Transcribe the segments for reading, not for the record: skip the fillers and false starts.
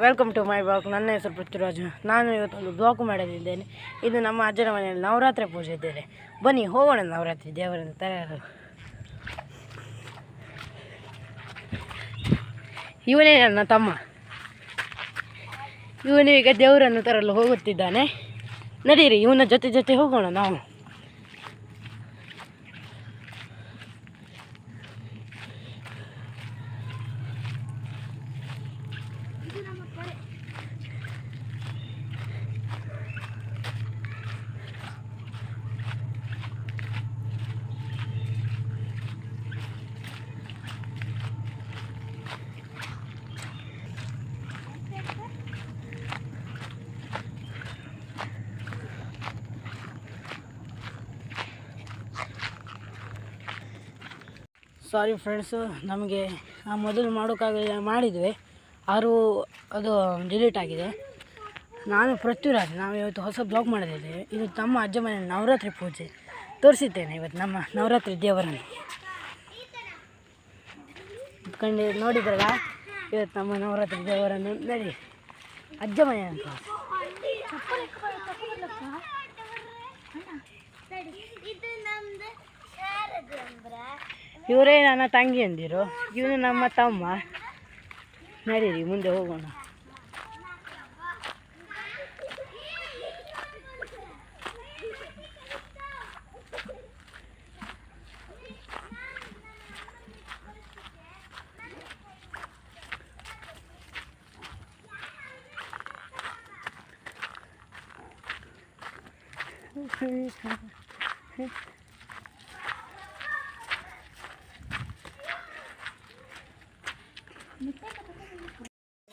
Welcome to my blog. ನನ್ನ ಹೆಸರು ಪೃಥ್ವಿರಾಜ್. ನಾನು ಇವತ್ತೊಂದು ಬ್ಲಾಗ್ ಮಾಡಲಿದ್ದೇನೆ. ಇದು ನಮ್ಮ ಅಜ್ಜನ ಮನೆಯಲ್ಲಿ ನವರಾತ್ರಿ ಪೂಜೆ ಇದ್ದೇನೆ. ಬನ್ನಿ ಹೋಗೋಣ ನವರಾತ್ರಿ ದೇವರನ್ನು ತಯಾರು. ಇವನೇ ನನ್ನ ತಮ್ಮ. ಇವನು ಈಗ ದೇವರನ್ನು ತರಲು ಹೋಗುತ್ತಿದ್ದಾನೆ. ನಡೀರಿ ಇವನ ಜೊತೆ ಹೋಗೋಣ ನಾವು. ಸಾರಿ ಫ್ರೆಂಡ್ಸು, ನಮಗೆ ಮೊದಲು ಮಾಡೋಕ್ಕಾಗಲಿಲ್ಲ, ಮಾಡಿದ್ವಿ ಆದರೂ ಅದು ಡಿಲೀಟ್ ಆಗಿದೆ. ನಾನು ಪೃಥ್ವಿರಾಜ್. ನಾವು ಇವತ್ತು ಹೊಸ ಬ್ಲಾಗ್ ಮಾಡಿದ್ದೇವೆ. ಇದು ತಮ್ಮ ಅಜ್ಜ ಮನೆಯಲ್ಲಿ ನವರಾತ್ರಿ ಪೂಜೆ ತೋರಿಸಿದ್ದೇನೆ. ಇವತ್ತು ನಮ್ಮ ನವರಾತ್ರಿ ದೇವರನ್ನು ಇಟ್ಕೊಂಡು ನೋಡಿದ್ರಲ್ಲ. ಇವತ್ತು ನಮ್ಮ ನವರಾತ್ರಿ ದೇವರನ್ನು ನಡಿ ಅಜ್ಜ ಮನೆ ಅಂತ. ಇವರೇ ನನ್ನ ತಂಗಿ ಅಂದಿರು, ಇವನು ನಮ್ಮ ತಮ್ಮ. ನಡೀರಿ ಮುಂದೆ ಹೋಗೋಣ.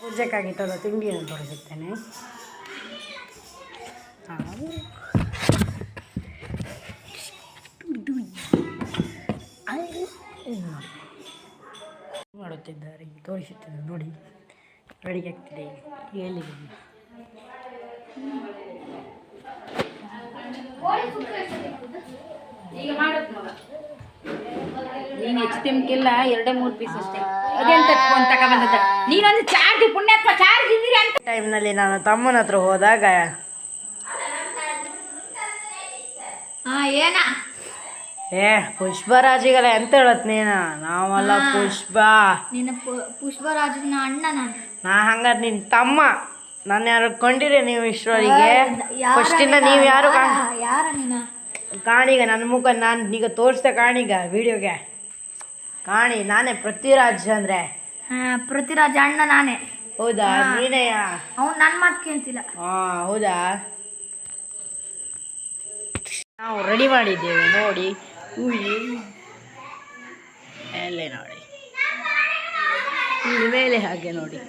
ಪೂಜೆಗಾಗಿ ತಂದ ತಿಂಡಿಯನ್ನು ತೋರಿಸುತ್ತೇನೆ. ಮಾಡುತ್ತಿದ್ದಾರೆ, ತೋರಿಸುತ್ತೇನೆ ನೋಡಿ. ರೆಡಿ ಆಗ್ತಿದೆ. ಎಲ್ಲಿದೆ ನೀನು ಹೆಚ್ಚಿಲ್ಲ, 2-3 ಪೀಸ್ ಅಷ್ಟೇ. ಅದೆಂತ ಫೋನ್ ತಗೊಂಡ್ಬಂದದ ನೀನೊಂದು ಚಾರ್ಜ್ ಪುಣ್ಯಾತ್ಮ ಚಾರ್ಜ್ ಇದ್ದೀರಿ ಅಂತ ಟೈಮ್ನಲ್ಲಿ ನಾನು ತಮ್ಮನ ಹತ್ರ ಹೋದಾಗ ಏನ ಪುಷ್ಪರಾಜಿಗಲ್ಲ ಎಂತ ಹೇಳತ್ ನೀನ? ನಾವಲ್ಲ ಪುಷ್ಪ. ನಿನ್ನ ಪುಷ್ಪರಾಜನ ಅಣ್ಣ ನಾನು. ನಾ ಹಂಗಾರೆ ನಿನ್ನ ತಮ್ಮ. ನಾನು ಯಾರು ಕೊಂಡಿರಿ ನೀವು ಇಷ್ಟರವರೆಗೆ? ಫಸ್ಟಿಂದ ನೀವು ಯಾರು ಯಾರ ನೀನ? ಕಾಣೀಗ ನನ್ನ ಮುಖ ನಾನು ಈಗ ತೋರಿಸ್ದೆ. ಕಾಣೀಗ ವಿಡಿಯೋಗೆ ಕಾಣಿ. ನಾನೇ ಪೃಥ್ವಿರಾಜ್ ಅಂದ್ರೆ. ಪೃಥ್ವಿರಾಜ್ ಅಣ್ಣ ನಾನೇ. ಹೌದಾ? ನೀನೇ? ಅವ್ನು ನನ್ನ ಮಾತು ಕೇಳ್ತಿಲ್ಲ. ಹೌದಾ? ನಾವು ರೆಡಿ ಮಾಡಿದ್ದೇವೆ ನೋಡಿ. ಎಲ್ಲೇ ನೋಡಿ, ಇಲ್ಲಿ ಮೇಲೆ ಹಾಗೆ ನೋಡಿ.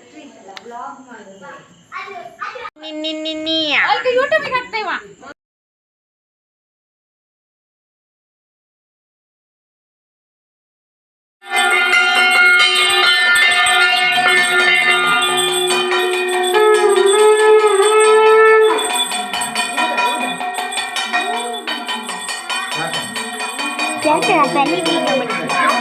ಯೂಟ್ಯೂಬಿಗೆ ಹಾಕ್ತೇವ. Jangan lupa like,